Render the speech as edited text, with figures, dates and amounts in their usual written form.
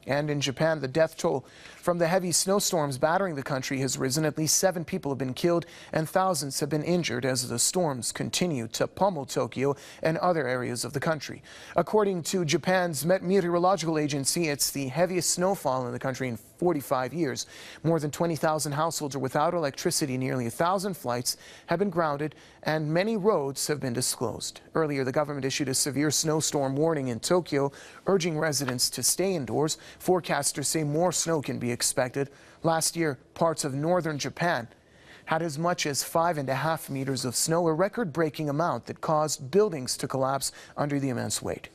And in Japan, the death toll from the heavy snowstorms battering the country has risen. At least 7 people have been killed and thousands have been injured as the storms continue to pummel Tokyo and other areas of the country. According to Japan's Met Meteorological Agency, it's the heaviest snowfall in the country in 45 years. More than 20,000 households are without electricity, nearly 1,000 flights have been grounded, and many roads have been closed. Earlier, the government issued a severe snowstorm warning in Tokyo, urging residents to stay indoors. Forecasters say more snow can be expected. Last year, parts of northern Japan had as much as 5.5 meters of snow, a record-breaking amount that caused buildings to collapse under the immense weight.